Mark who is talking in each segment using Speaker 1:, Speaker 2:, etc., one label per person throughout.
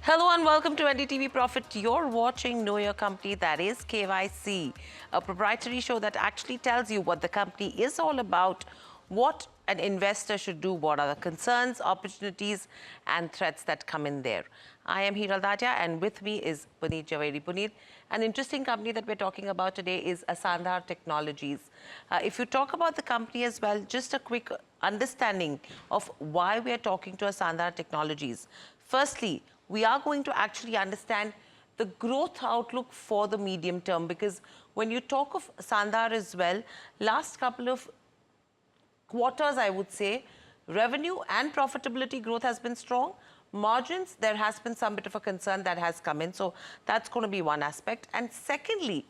Speaker 1: Hello and welcome to NDTV Profit. You're watching Know Your Company, that is KYC, a proprietary show that actually tells you what the company is all about, what an investor should do, what are the concerns, opportunities and threats that come in there. I am Hiral Datia and with me is Puneet Javeri. Puneet, an interesting company that we're talking about today is Sandhar Technologies. If you talk about the company as well, just a quick understanding of why we're talking to Sandhar Technologies. Firstly, we are going to actually understand the growth outlook for the medium term, because when you talk of Sandhar as well, last couple of quarters, I would say, revenue and profitability growth has been strong. Margins, there has been some bit of a concern that has come in. So that's going to be one aspect. And secondly,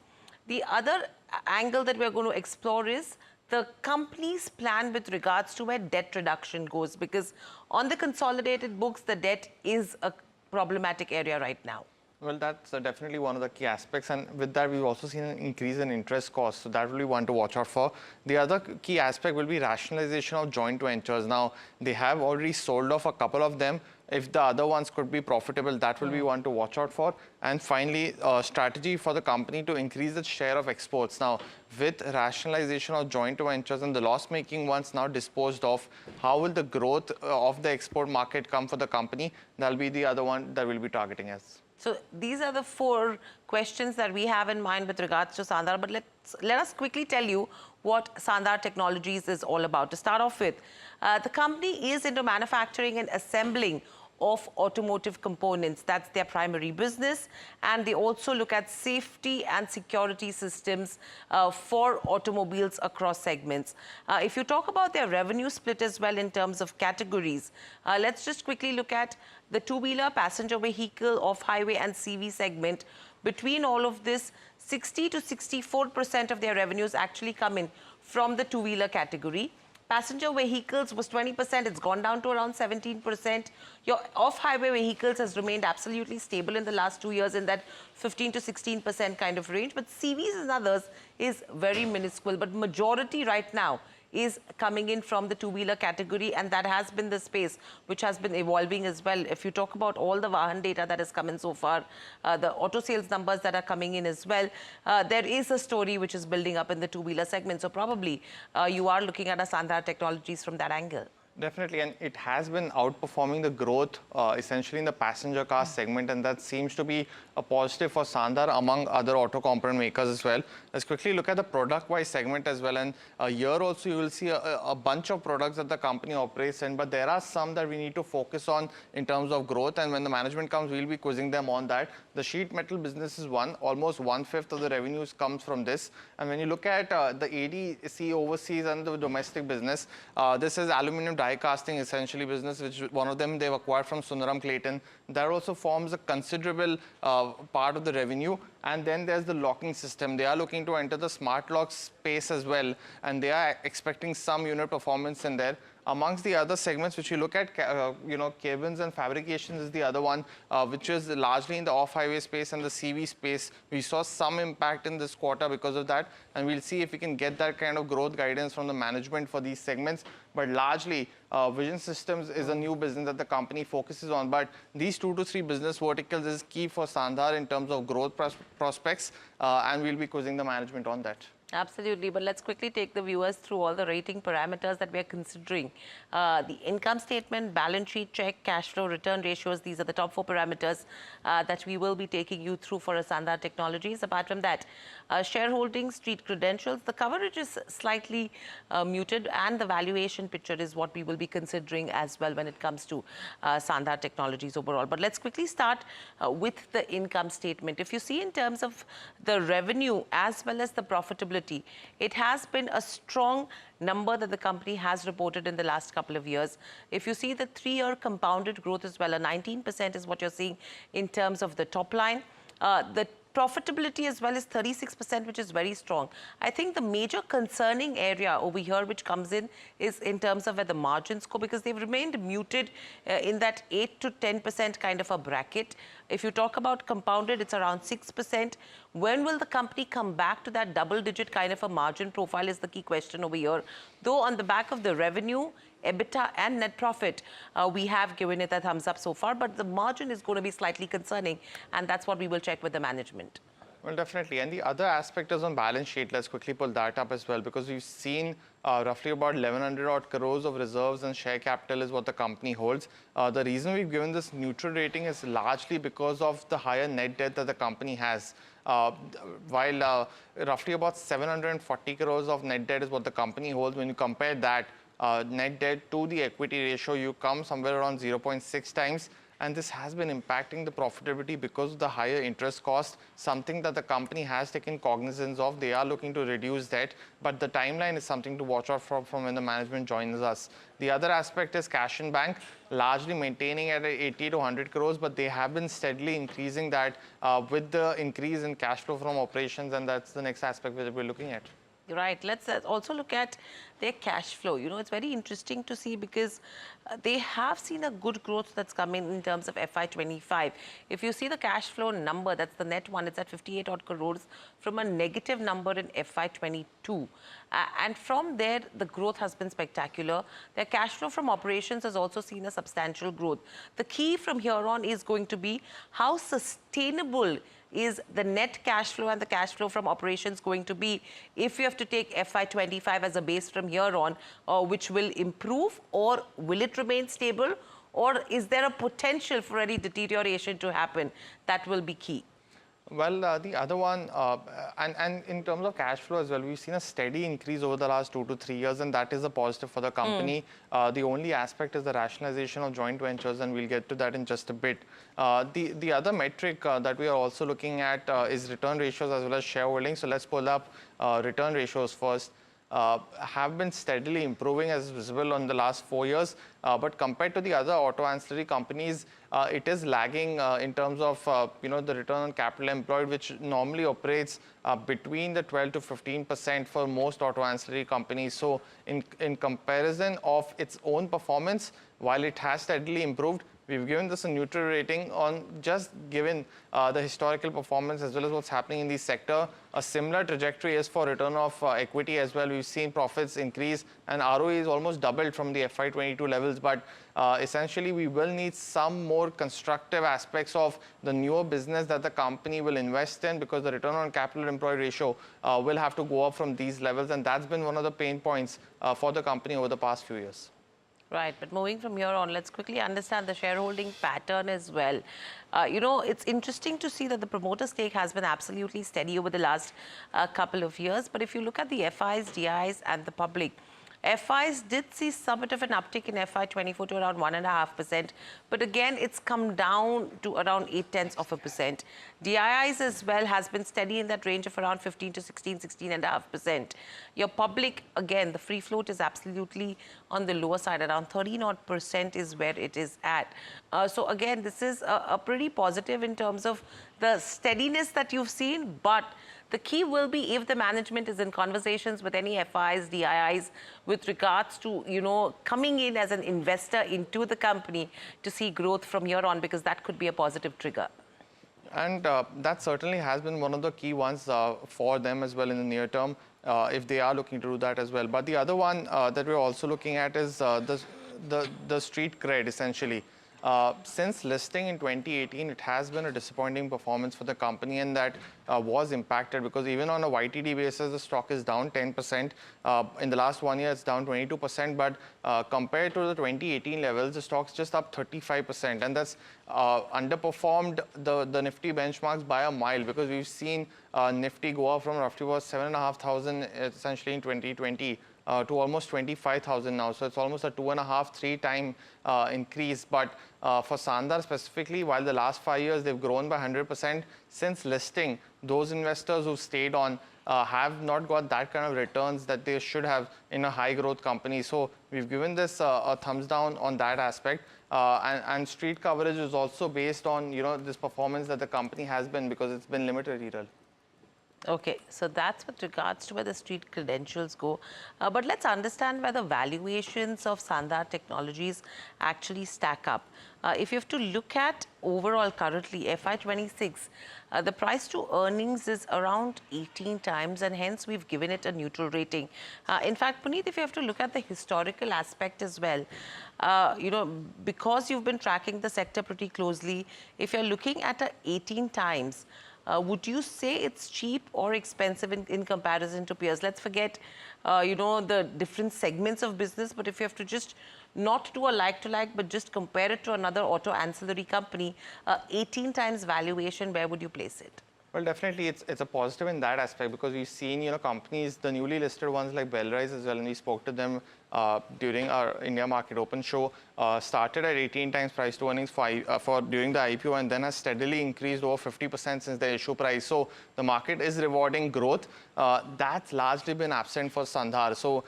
Speaker 1: the other angle that we're going to explore is the company's plan with regards to where debt reduction goes, because on the consolidated books, the debt is a problematic area right now.
Speaker 2: Well, that's definitely one of the key aspects, and with that we've also seen an increase in interest costs, so that will be one to watch out for. The other key aspect will be rationalization of joint ventures. Now, they have already sold off a couple of them. If the other ones could be profitable, that will be one to watch out for. And finally, strategy for the company to increase its share of exports. Now, with rationalization of joint ventures and the loss-making ones now disposed of, how will the growth of the export market come for the company? That will be the other one that we'll be targeting as.
Speaker 1: So these are the four questions that we have in mind with regards to Sandhar. But let us quickly tell you what Sandhar Technologies is all about. To start off with, the company is into manufacturing and assembling of automotive components. That's their primary business. And they also look at safety and security systems for automobiles across segments. If you talk about their revenue split as well in terms of categories, let's just quickly look at the two-wheeler, passenger vehicle, off-highway and CV segment. Between all of this, 60 to 64% of their revenues actually come in from the two-wheeler category. Passenger vehicles was 20%, it's gone down to around 17%. Your off-highway vehicles has remained absolutely stable in the last 2 years in that 15 to 16% kind of range. But CVs and others is very minuscule. But majority right now is coming in from the two-wheeler category, and that has been the space which has been evolving as well. If you talk about all the Vahan data that has come in so far, the auto sales numbers that are coming in as well, there is a story which is building up in the two-wheeler segment. So probably you are looking at a Sandhar Technologies from that angle.
Speaker 2: Definitely, and it has been outperforming the growth essentially in the passenger car segment, and that seems to be a positive for Sandhar among other auto component makers as well. Let's quickly look at the product-wise segment as well, and here also you will see a bunch of products that the company operates in, but there are some that we need to focus on in terms of growth, and when the management comes, we'll be quizzing them on that. The sheet metal business is one, almost 1/5 of the revenues comes from this, and when you look at the ADC overseas and the domestic business, this is aluminum die casting essentially business, which one of them they've acquired from Sundaram Clayton. That also forms a considerable part of the revenue. And then there's the locking system. They are looking to enter the smart lock space as well, and they are expecting some unit performance in there. Amongst the other segments, which you look at, cabins and fabrications is the other one, which is largely in the off-highway space and the CV space. We saw some impact in this quarter because of that, and we'll see if we can get that kind of growth guidance from the management for these segments. But largely, Vision Systems is a new business that the company focuses on. But these 2 to 3 business verticals is key for Sandhar in terms of growth prospects, and we'll be quizzing the management on that.
Speaker 1: Absolutely, but let's quickly take the viewers through all the rating parameters that we are considering. The income statement, balance sheet check, cash flow, return ratios, these are the top 4 parameters that we will be taking you through for Sandhar Technologies. Apart from that, shareholding, street credentials, the coverage is slightly muted, and the valuation picture is what we will be considering as well when it comes to Sandhar Technologies overall. But let's quickly start with the income statement. If you see in terms of the revenue as well as the profitability, it has been a strong number that the company has reported in the last couple of years. If you see the 3-year compounded growth as well, a 19% is what you're seeing in terms of the top line. The profitability as well is 36%, which is very strong. I think the major concerning area over here which comes in is in terms of where the margins go, because they've remained muted in that 8 to 10% kind of a bracket. If you talk about compounded, it's around 6%. When will the company come back to that double-digit kind of a margin profile is the key question over here. Though on the back of the revenue, EBITDA and net profit, we have given it a thumbs up so far, but the margin is going to be slightly concerning, and that's what we will check with the management.
Speaker 2: Well, definitely. And the other aspect is on balance sheet. Let's quickly pull that up as well, because we've seen roughly about 1100 odd crores of reserves and share capital is what the company holds. The reason we've given this neutral rating is largely because of the higher net debt that the company has. While roughly about 740 crores of net debt is what the company holds, when you compare that net debt to the equity ratio, you come somewhere around 0.6 times. And this has been impacting the profitability because of the higher interest cost, something that the company has taken cognizance of. They are looking to reduce debt, but the timeline is something to watch out for from when the management joins us. The other aspect is cash in bank, largely maintaining at 80 to 100 crores, but they have been steadily increasing that with the increase in cash flow from operations, and that's the next aspect that we're looking at.
Speaker 1: Right. Let's also look at their cash flow. You know, it's very interesting to see because they have seen a good growth that's coming in terms of FY25. If you see the cash flow number, that's the net one, it's at 58 odd crores from a negative number in FY22. And from there, the growth has been spectacular. Their cash flow from operations has also seen a substantial growth. The key from here on is going to be how sustainable is the net cash flow and the cash flow from operations going to be if you have to take FY25 as a base from here on, which will improve, or will it remain stable, or is there a potential for any deterioration to happen? That will be key.
Speaker 2: Well, the other one, and in terms of cash flow as well, we've seen a steady increase over the last 2 to 3 years, and that is a positive for the company. The only aspect is the rationalization of joint ventures, and we'll get to that in just a bit. The other metric that we are also looking at is return ratios as well as shareholding. So let's pull up return ratios first. Have been steadily improving as visible on the last 4 years. But compared to the other auto ancillary companies, it is lagging in terms of the return on capital employed, which normally operates between the 12 to 15% for most auto ancillary companies. So in comparison of its own performance, while it has steadily improved, we've given this a neutral rating on just given the historical performance as well as what's happening in the sector. A similar trajectory is for return of equity as well. We've seen profits increase and ROE is almost doubled from the FY22 levels. But essentially, we will need some more constructive aspects of the newer business that the company will invest in, because the return on capital employed ratio will have to go up from these levels. And that's been one of the pain points for the company over the past few years.
Speaker 1: Right, but moving from here on, let's quickly understand the shareholding pattern as well. It's interesting to see that the promoter stake has been absolutely steady over the last couple of years. But if you look at the FIs, DIs and the public, FIs did see somewhat of an uptick in FY24 to around 1.5%, but again, it's come down to around 0.8%. DIIs as well has been steady in that range of around 15 to 16.5%. Your public, again, the free float is absolutely on the lower side, around 13% is where it is at. So again, this is a pretty positive in terms of the steadiness that you've seen, but the key will be if the management is in conversations with any FIs, DIIs with regards to, coming in as an investor into the company to see growth from here on, because that could be a positive trigger.
Speaker 2: And that certainly has been one of the key ones for them as well in the near term, if they are looking to do that as well. But the other one that we're also looking at is the street cred, essentially. Since listing in 2018, it has been a disappointing performance for the company, and that was impacted because even on a YTD basis, the stock is down 10%. In the last 1 year, it's down 22%, but compared to the 2018 levels, the stock's just up 35%, and that's underperformed the Nifty benchmarks by a mile, because we've seen Nifty go up from roughly about 7,500 essentially in 2020 to almost 25,000 now. So it's almost a 2.5, 3 time increase. But for Sandhar specifically, while the last 5 years they've grown by 100%, since listing, those investors who stayed on have not got that kind of returns that they should have in a high growth company. So we've given this a thumbs down on that aspect. And street coverage is also based on this performance that the company has been, because it's been limited, Hiral.
Speaker 1: Okay, so that's with regards to where the street credentials go. But let's understand where the valuations of Sandhar Technologies actually stack up. If you have to look at overall currently FY26, the price to earnings is around 18 times, and hence we've given it a neutral rating. In fact, Puneet, if you have to look at the historical aspect as well, because you've been tracking the sector pretty closely, if you're looking at a 18 times, would you say it's cheap or expensive in comparison to peers? Let's forget, the different segments of business, but if you have to just not do a like-to-like, but just compare it to another auto ancillary company, 18 times valuation, where would you place it?
Speaker 2: Well, definitely, it's a positive in that aspect because we've seen, companies, the newly listed ones like Bellrise as well, and we spoke to them during our India Market Open show, started at 18 times price to earnings for during the IPO, and then has steadily increased over 50% since the issue price. So the market is rewarding growth. That's largely been absent for Sandhar. So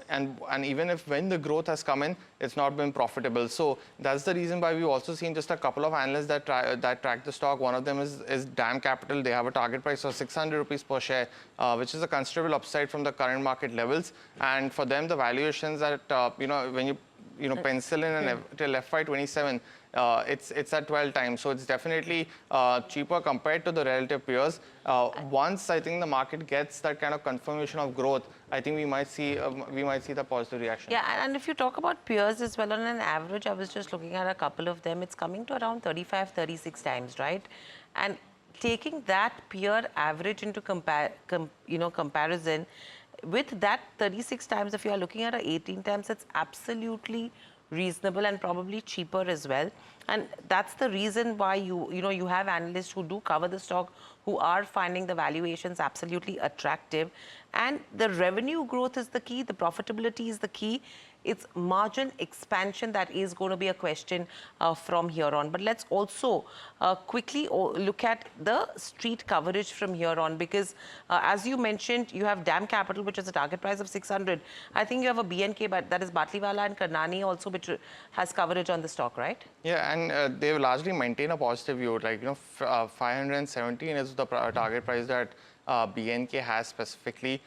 Speaker 2: and even if when the growth has come in, it's not been profitable. So that's the reason why we've also seen just a couple of analysts that track the stock. One of them is DAM Capital. They have a target price of 600 rupees per share, which is a considerable upside from the current market levels. And for them, the valuations that when you pencil in till FY27, it's at 12 times. So it's definitely cheaper compared to the relative peers. Once I think the market gets that kind of confirmation of growth, I think we might see the positive reaction.
Speaker 1: Yeah, and if you talk about peers as well, on an average, I was just looking at a couple of them. It's coming to around 35, 36 times, right? And taking that peer average into comparison, with that 36 times, if you are looking at 18 times, it's absolutely reasonable and probably cheaper as well. And that's the reason why you have analysts who do cover the stock, who are finding the valuations absolutely attractive. And the revenue growth is the key, the profitability is the key. It's margin expansion that is going to be a question from here on. But let's also quickly look at the street coverage from here on, because as you mentioned, you have DAM Capital, which is a target price of 600. I think you have a BNK, but that is Batliwala and Karnani also, which has coverage on the stock, right?
Speaker 2: Yeah, and they've largely maintained a positive view. 517 is the target price that BNK has specifically.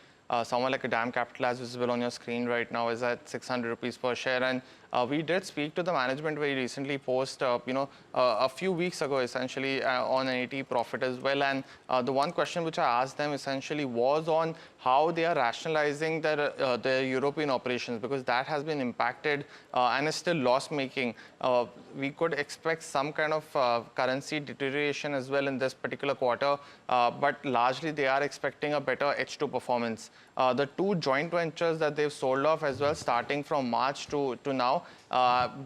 Speaker 2: Someone like a DAM Capital, as visible on your screen right now, is at 600 rupees per share. And we did speak to the management very recently, post a few weeks ago, essentially on NDTV Profit as well. And the one question which I asked them essentially was on how they are rationalizing their European operations, because that has been impacted and is still loss-making. We could expect some kind of currency deterioration as well in this particular quarter, but largely they are expecting a better H2 performance. The two joint ventures that they've sold off as well, starting from March to now,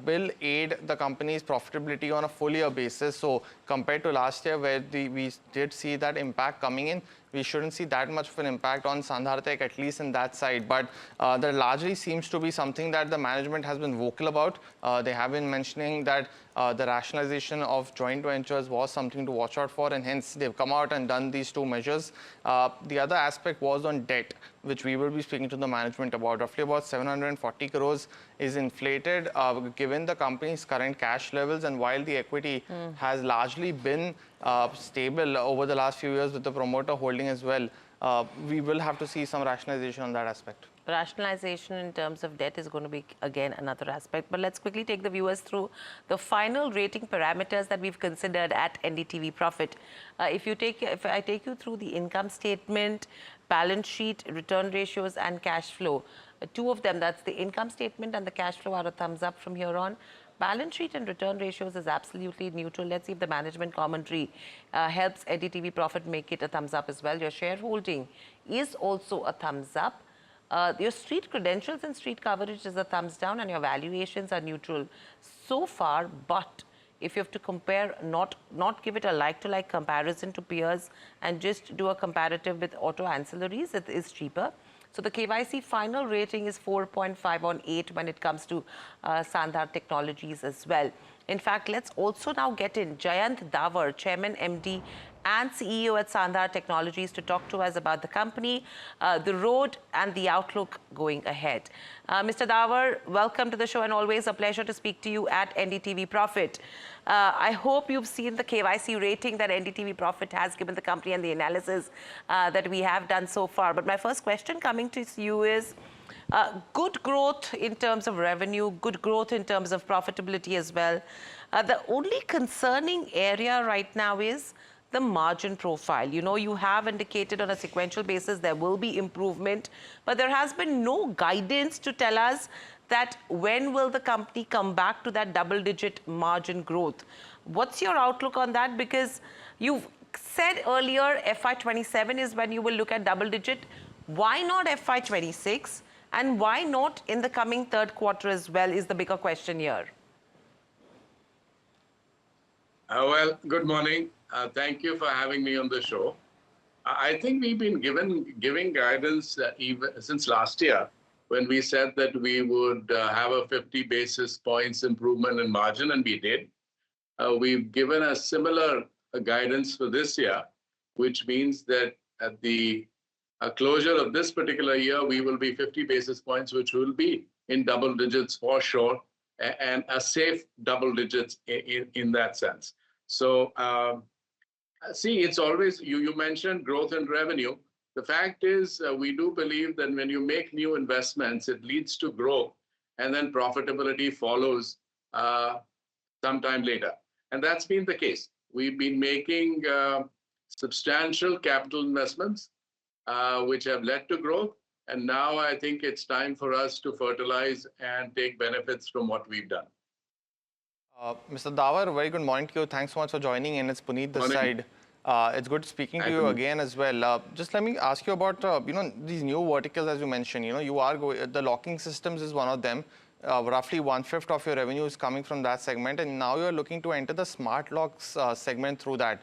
Speaker 2: will aid the company's profitability on a full year basis. So compared to last year, where we did see that impact coming in, we shouldn't see that much of an impact on Sandhar Tech, at least in that side. But that largely seems to be something that the management has been vocal about. They have been mentioning that the rationalization of joint ventures was something to watch out for, and hence they've come out and done these two measures. The other aspect was on debt, which we will be speaking to the management about. Roughly about 740 crores is inflated given the company's current cash levels, and while the equity has largely been stable over the last few years with the promoter holding as well, we will have to see some rationalization on that aspect.
Speaker 1: Rationalization in terms of debt is going to be, again, another aspect. But let's quickly take the viewers through the final rating parameters that we've considered at NDTV Profit. If I take you through the income statement, balance sheet, return ratios, and cash flow, two of them, that's the income statement and the cash flow, are a thumbs up from here on. Balance sheet and return ratios is absolutely neutral. Let's see if the management commentary helps NDTV Profit make it a thumbs up as well. Your shareholding is also a thumbs up. Your street credentials and street coverage is a thumbs down, and your valuations are neutral so far. But if you have to compare, not give it a like-to-like comparison to peers and just do a comparative with auto ancillaries, it is cheaper. So the KYC final rating is 4.5 on 8 when it comes to Sandhar Technologies as well. In fact, let's also now get in Jayant Davar, Chairman, MD and CEO at Sandhar Technologies, to talk to us about the company, the road and the outlook going ahead. Mr. Davar, welcome to the show, and always a pleasure to speak to you at NDTV Profit. I hope you've seen the KYC rating that NDTV Profit has given the company and the analysis that we have done so far. But my first question coming to you is, good growth in terms of revenue, good growth in terms of profitability as well. The only concerning area right now is the margin profile. You know, you have indicated on a sequential basis there will be improvement, but there has been no guidance to tell us that when will the company come back to that double-digit margin growth. What's your outlook on that? Because you've said earlier FY27 is when you will look at double-digit. Why not FY26? And why not in the coming third quarter as well is the bigger question here.
Speaker 3: Well, good morning. Thank you for having me on the show. I think we've been giving guidance even since last year, when we said that we would have a 50 basis points improvement in margin, and we did. We've given a similar guidance for this year, which means that at the closure of this particular year, we will be 50 basis points, which will be in double digits for sure, and a safe double digits in that sense. So, see, it's always, you mentioned growth and revenue. The fact is, we do believe that when you make new investments, it leads to growth, and then profitability follows sometime later. And that's been the case. We've been making substantial capital investments, which have led to growth. And now I think it's time for us to fertilize and take benefits from what we've done.
Speaker 2: Mr. Davar, very good morning to you. Thanks so much for joining in. It's Puneet this side. It's good speaking to you again as well. Just let me ask you about these new verticals, as you mentioned. You are the locking systems is one of them. Roughly 1/5 of your revenue is coming from that segment, and now you're looking to enter the smart locks segment through that.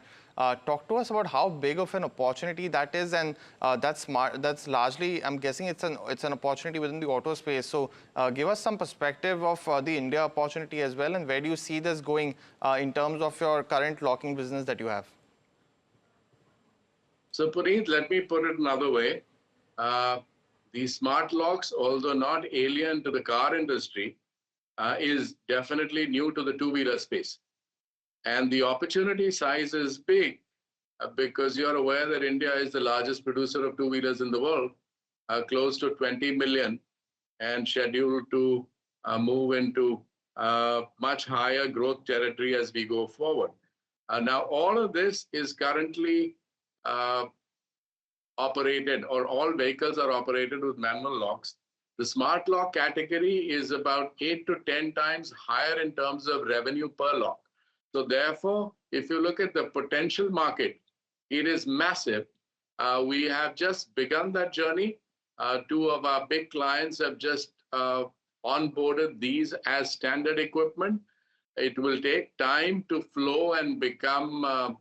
Speaker 2: Talk to us about how big of an opportunity that is, and that's largely, I'm guessing it's an opportunity within the auto space. So give us some perspective of the India opportunity as well, and where do you see this going in terms of your current locking business that you have?
Speaker 3: So Puneet, let me put it another way. These smart locks, although not alien to the car industry, is definitely new to the two-wheeler space. And the opportunity size is big because you're aware that India is the largest producer of two-wheelers in the world, close to 20 million, and scheduled to move into much higher growth territory as we go forward. Now, all of this is currently operated, or all vehicles are operated with manual locks. The smart lock category is about 8 to 10 times higher in terms of revenue per lock. So therefore, if you look at the potential market, it is massive. We have just begun that journey. Two of our big clients have just onboarded these as standard equipment. It will take time to flow and become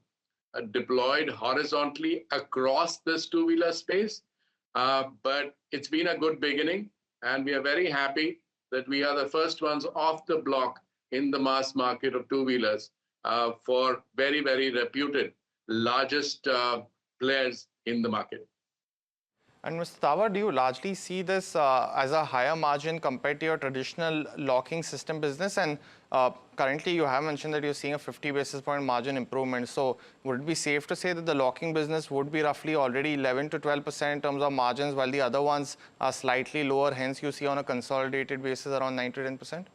Speaker 3: deployed horizontally across this two-wheeler space. But it's been a good beginning, and we are very happy that we are the first ones off the block in the mass market of two-wheelers for very, very reputed, largest players in the market.
Speaker 2: And Mr. Davar, do you largely see this as a higher margin compared to your traditional locking system business? And currently, you have mentioned that you're seeing a 50 basis point margin improvement. So would it be safe to say that the locking business would be roughly already 11 to 12% in terms of margins, while the other ones are slightly lower? Hence, you see on a consolidated basis around 9 to 10%?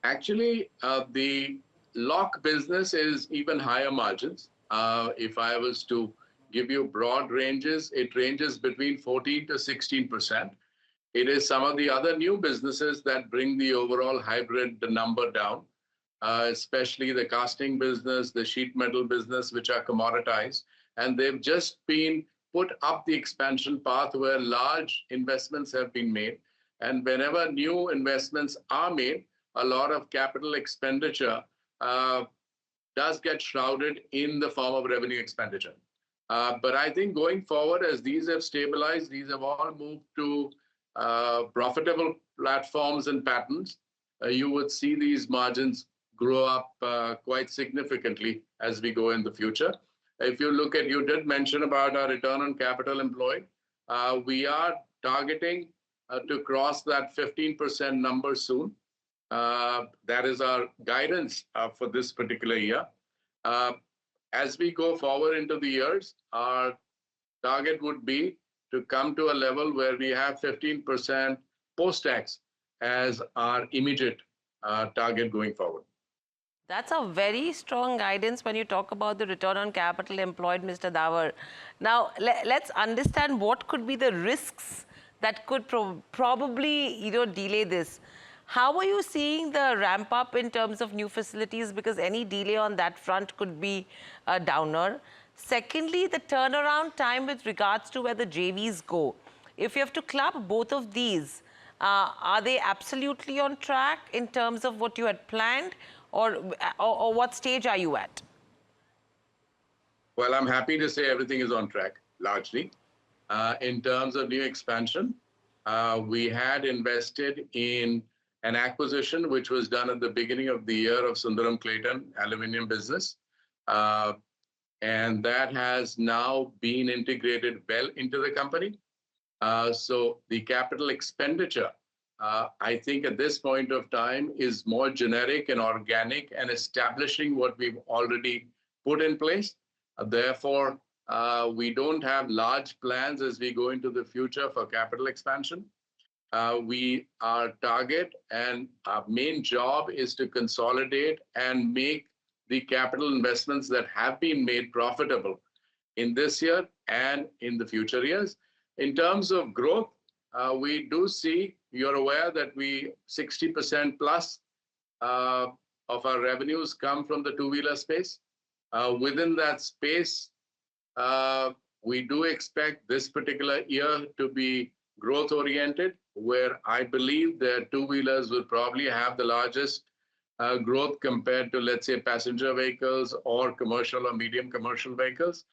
Speaker 3: Actually, the lock business is even higher margins. If I was to give you broad ranges, it ranges between 14 to 16%. It is some of the other new businesses that bring the overall hybrid number down, especially the casting business, the sheet metal business, which are commoditized. And they've just been put up the expansion path where large investments have been made. And whenever new investments are made, a lot of capital expenditure does get shrouded in the form of revenue expenditure. But I think going forward, as these have stabilized, these have all moved to profitable platforms and patterns, you would see these margins grow up quite significantly as we go in the future. if you look at, you did mention about our return on capital employed. We are targeting to cross that 15% number soon. That is our guidance for this particular year. Uh, as we go forward into the years, our target would be to come to a level where we have 15% post-tax as our immediate target going forward.
Speaker 1: That's a very strong guidance when you talk about the return on capital employed, Mr. Davar. Now, let's understand what could be the risks that could probably, delay this. How are you seeing the ramp up in terms of new facilities? Because any delay on that front could be a downer. Secondly, the turnaround time with regards to where the JVs go. If you have to club both of these, are they absolutely on track in terms of what you had planned? Or what stage are you at?
Speaker 3: Well, I'm happy to say everything is on track, largely. In terms of new expansion, we had invested in an acquisition which was done at the beginning of the year of Sundaram Clayton aluminum business. And that has now been integrated well into the company. So the capital expenditure, I think at this point of time, is more generic and organic and establishing what we've already put in place. Therefore, we don't have large plans as we go into the future for capital expansion. Our target and our main job is to consolidate and make the capital investments that have been made profitable in this year and in the future years. In terms of growth, we do see, you're aware that 60% plus of our revenues come from the two-wheeler space. Within that space, we do expect this particular year to be growth-oriented, where I believe that two-wheelers will probably have the largest growth compared to, let's say, passenger vehicles or commercial or medium commercial vehicles.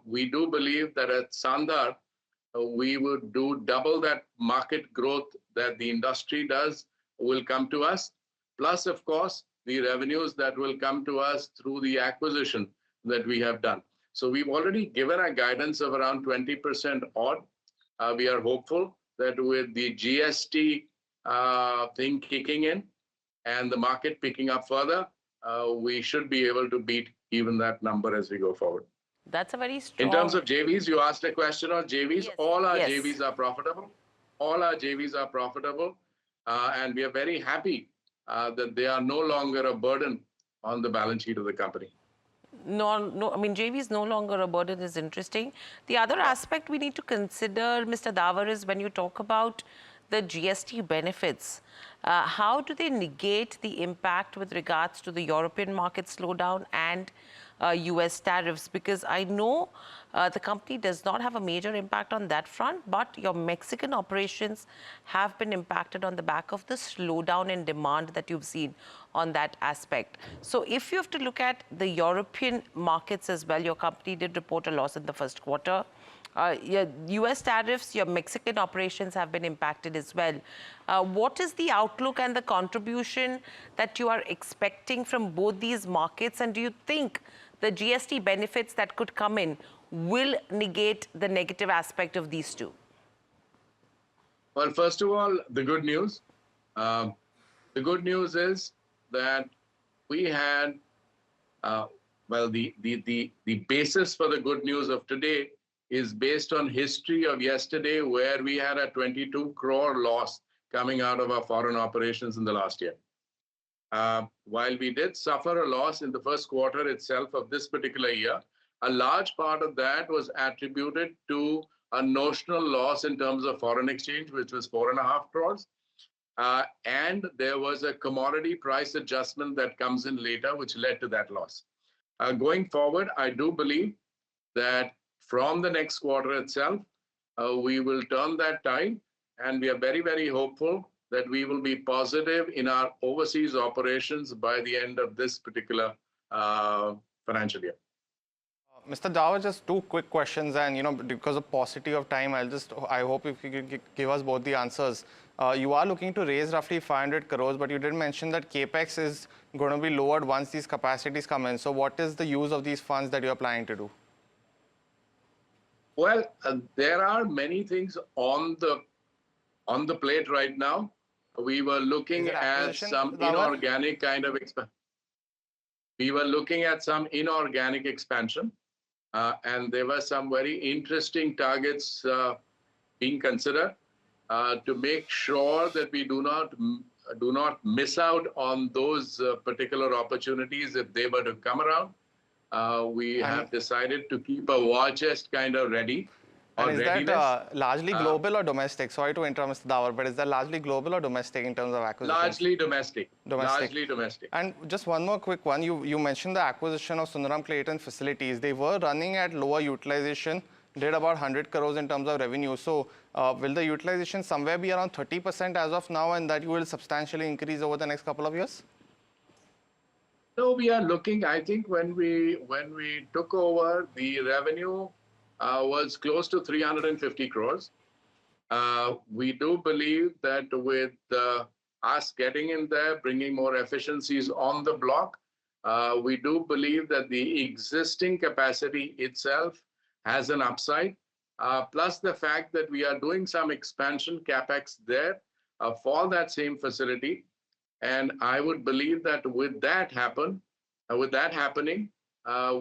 Speaker 3: We do believe that at Sandhar, we would do double that market growth that the industry does will come to us. Plus, of course, the revenues that will come to us through the acquisition that we have done. So we've already given a guidance of around 20% odd. We are hopeful that with the GST thing kicking in and the market picking up further, we should be able to beat even that number as we go forward.
Speaker 1: That's a very strong...
Speaker 3: In terms of JVs, you asked a question on JVs.
Speaker 1: Yes.
Speaker 3: All our
Speaker 1: Yes.
Speaker 3: JVs are profitable. All our JVs are profitable. And we are very happy that they are no longer a burden on the balance sheet of the company.
Speaker 1: No, I mean, JV is no longer a burden is interesting. The other aspect we need to consider, Mr. Davar, is when you talk about the GST benefits, how do they negate the impact with regards to the European market slowdown and US tariffs? Because I know the company does not have a major impact on that front, but your Mexican operations have been impacted on the back of the slowdown in demand that you've seen on that aspect. So if you have to look at the European markets as well, your company did report a loss in the first quarter. Your US tariffs, your Mexican operations have been impacted as well. What is the outlook and the contribution that you are expecting from both these markets? And do you think the GST benefits that could come in will negate the negative aspect of these two?
Speaker 3: Well, first of all, the good news. The good news is that we had, the basis for the good news of today is based on history of yesterday, where we had a 22 crore loss coming out of our foreign operations in the last year. While we did suffer a loss in the first quarter itself of this particular year, a large part of that was attributed to a notional loss in terms of foreign exchange, which was 4.5 crores. And there was a commodity price adjustment that comes in later, which led to that loss. Going forward, I do believe that from the next quarter itself, we will turn that tide, and we are very, very hopeful that we will be positive in our overseas operations by the end of this particular financial year.
Speaker 2: Mr. Davar, just two quick questions, and because of paucity of time, I hope if you could give us both the answers. You are looking to raise roughly 500 crores, but you did mention that capex is going to be lowered once these capacities come in. So, what is the use of these funds that you are planning to do?
Speaker 3: Well, there are many things on the plate right now. We were looking at some inorganic kind of expansion. We were looking at some inorganic expansion, and there were some very interesting targets being considered to make sure that we do not miss out on those particular opportunities if they were to come around. We have decided to keep a war chest kind of ready.
Speaker 2: And is that largely global or domestic? Sorry to interrupt, Mr. Davar, but is that largely global or domestic in terms of acquisition?
Speaker 3: Largely domestic. Largely domestic.
Speaker 2: And just one more quick one. You mentioned the acquisition of Sundaram Clayton facilities. They were running at lower utilization, did about 100 crores in terms of revenue. So will the utilization somewhere be around 30% as of now, and that you will substantially increase over the next couple of years?
Speaker 3: No, we are looking. I think when we took over, the revenue was close to 350 crores. We do believe that with us getting in there, bringing more efficiencies on the block, we do believe that the existing capacity itself has an upside. Plus the fact that we are doing some expansion capex there for that same facility. And I would believe that with that happening,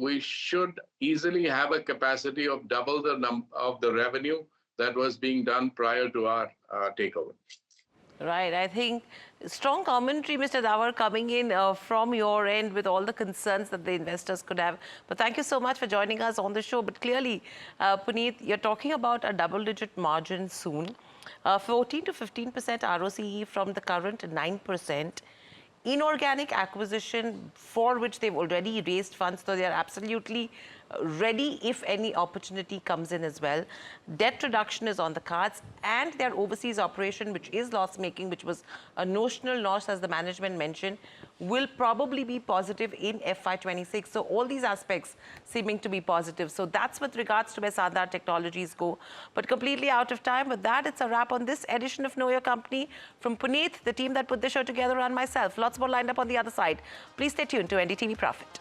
Speaker 3: we should easily have a capacity of double the revenue that was being done prior to our takeover.
Speaker 1: Right. I think strong commentary, Mr. Davar, coming in from your end with all the concerns that the investors could have. But thank you so much for joining us on the show. But clearly, Puneet, you're talking about a double-digit margin soon. 14 to 15% ROCE from the current 9%. Inorganic acquisition for which they've already raised funds, so they're absolutely ready if any opportunity comes in as well. Debt reduction is on the cards, and their overseas operation, which is loss-making, which was a notional loss, as the management mentioned, will probably be positive in FY26. So all these aspects seeming to be positive. So that's with regards to where Sandhar Technologies go. But completely out of time. With that, it's a wrap on this edition of Know Your Company. From Puneet, the team that put the show together, and myself. Lots more lined up on the other side. Please stay tuned to NDTV Profit.